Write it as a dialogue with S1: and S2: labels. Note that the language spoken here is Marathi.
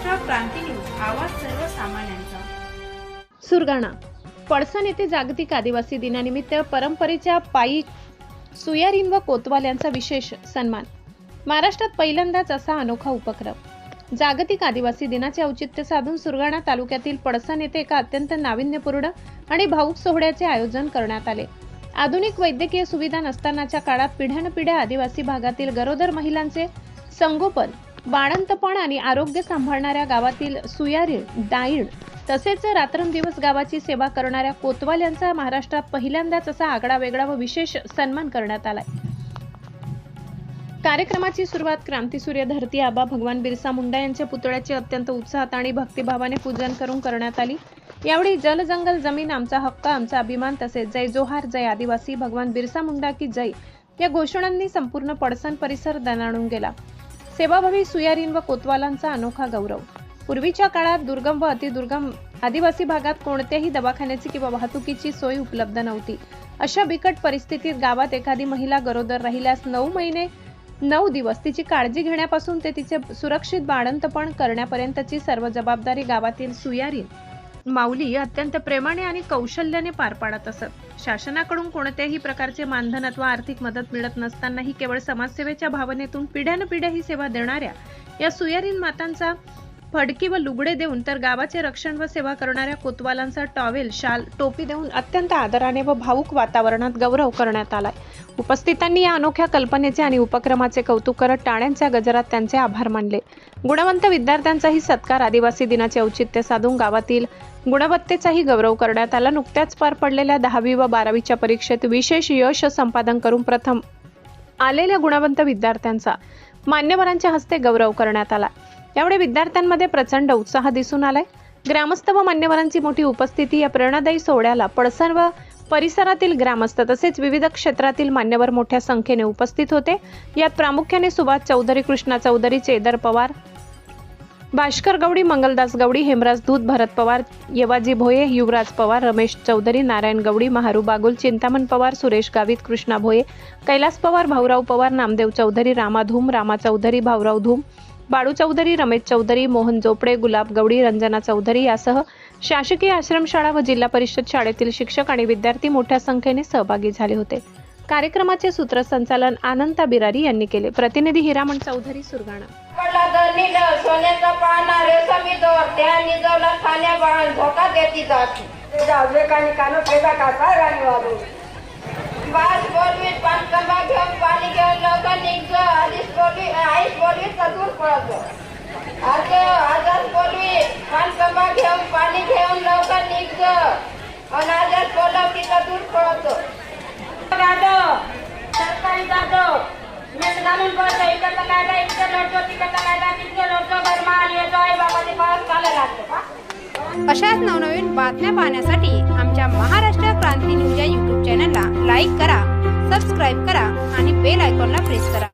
S1: महाराष्ट्र क्रांती न्यूज, आवाज सर्वसामान्यांचा।
S2: सुरगाणा पळसण येथे जागतिक आदिवासी दिनानिमित्त परंपरेच्या पायी सुयारीन व कोतवाल यांचा विशेष सन्मान। महाराष्ट्रात पहिल्यांदाच असा अनोखा उपक्रम जागतिक आदिवासी दिनाचे औचित्य साधून सुरगाणा तालुक्यातील पळसण येथे एका अत्यंत नाविन्यपूर्ण आणि भावुक सोहळ्याचे आयोजन करण्यात आले। आधुनिक वैद्यकीय सुविधा नसतानाच्या काळात पिढ्यानपिढ्या आदिवासी भागातील गरोदर महिलांचे संगोपन, बाळंतपण आणि आरोग्य सांभाळणाऱ्या गावातील सुयारीण, दाईण तसेच रात्रंदिवस गावाची सेवा करणाऱ्या कोतवाल यांचा महाराष्ट्रात पहिल्यांदाच असा आगळावेगळा व विशेष सन्मान करण्यात आलाय। कार्यक्रमाची सुरुवात क्रांतीसूर्य धरती आबा भगवान बिरसा मुंडा यांच्या पुतळ्याचे अत्यंत उत्साहात आणि भक्तिभावाने पूजन करून करण्यात आली। यावेळी जल जंगल जमीन आमचा हक्क आमचा अभिमान तसेच जय जोहार जय आदिवासी भगवान बिरसा मुंडा की जय या घोषणांनी संपूर्ण पळसण परिसर दणाणून गेला। सेवाभावी सुयारीन व कोतवालांचा अनोखा गौरव। पूर्वीच्या काळात दुर्गम व अतिदुर्गम आदिवासी भागात कोणत्याही दवाखान्याची किंवा वाहतुकीची सोय उपलब्ध नव्हती। अशा बिकट परिस्थितीत गावात एखादी महिला गरोदर राहिल्यास 9 महिने 9 दिवस तिची काळजी घेण्यापासून ते तिचे सुरक्षित बाळंतपण करण्यापर्यंतची सर्व जबाबदारी गावातील सुयारीन माऊली अत्यंत प्रेमाने आणि कौशल्याने पार पाडत असत। शासनाकडून कोणत्याही प्रकारचे मानधन अथवा आर्थिक मदत मिळत नसतानाही केवळ समाजसेवेच्या भावनेतून पिढ्यानपिढ्या ही सेवा देणाऱ्या या सुयारीन मातांचा फडकी व लुगडे देऊन तर गावाचे रक्षण व सेवा करणाऱ्या कोतवालांचा टॉवेल, शाल, टोपी देऊन अत्यंत आदराने व भावुक वातावरणात गौरव करण्यात आलाय। उपस्थितांनी या अनोख्या कल्पनेचे आणि उपक्रमाचे कौतुक करत टाळ्यांच्या गजरात त्यांचे आभार मानले। गुणवंत विद्यार्थ्यांचाही सत्कार आदिवासी दिनाचे औचित्य साधून गावातील गुणवत्तेचाही गौरव करण्यात आला। नुकत्याच पार पडलेल्या 10वी व 12वीच्या परीक्षेत विशेष यश संपादन करून प्रथम आलेल्या गुणवंत विद्यार्थ्यांचा मान्यवरांच्या हस्ते गौरव करण्यात आला। यावेळी विद्यार्थ्यांमध्ये प्रचंड उत्साह दिसून आलाय। ग्रामस्थ व मान्यवरांची मोठी उपस्थिती या प्रेरणादायी सोहळ्याला पळसण व परिसरातील ग्रामस्थ तसेच विविध क्षेत्रातील मान्यवर मोठ्या संख्येने उपस्थित होते। यात प्रामुख्याने सुभाष चौधरी, कृष्णा चौधरी, चेदर पवार, भास्कर गवडी, मंगलदास गवडी, हेमराज धूत, भरत पवार, येवाजी भोये, युवराज पवार, रमेश चौधरी, नारायण गवडी, महारू बागुल, चिंतामण पवार, सुरेश गावित, कृष्णा भोये, कैलास पवार, भाऊराव पवार, नामदेव चौधरी, रामा धूम, रामा चौधरी, भाऊराव धूम, बाळू चौधरी, रमेश चौधरी, मोहन जोपडे, गुलाब गवडी, रंजना चौधरी यासह शासकीय आश्रमशाळा व जिल्हा परिषद शाळेतील शिक्षक आणि विद्यार्थी मोठ्या संख्येने सहभागी झाले होते। कार्यक्रमाचे सूत्रसंचालन आनंता बिरारी यांनी केले। प्रतिनिधी हिरामण चौधरी, सुरगाणा।
S3: सोन्याचा पाना रेशमी दोर त्या निजवला ठाण्या बाळ धोका देती जाती तेजा वेकानी कानो फेगा काका राणी वालू बास बोलवी पान कंबा घेऊन पाणी घेऊन लवकर निघ आईस बोलवी दूर पळतो आजाद बोलवी पान कंबा घेऊन पाणी घेऊन लवकर निघ आजाद बोलवी दूर पळतो दादो सरकारी दादो मैं कानून पढ़ता है इतना लायदा इतना लड़तो तितना लायदा कितने लड़तो घर में आली तो आई बाबा ते पास काले लागतो का।
S4: अशाच नवनवीन बातम्या पाहण्यासाठी आमच्या महाराष्ट्र क्रांती न्यूज या YouTube चॅनलला लाईक करा, सबस्क्राइब करा आणि बेल आयकॉनला प्रेस करा।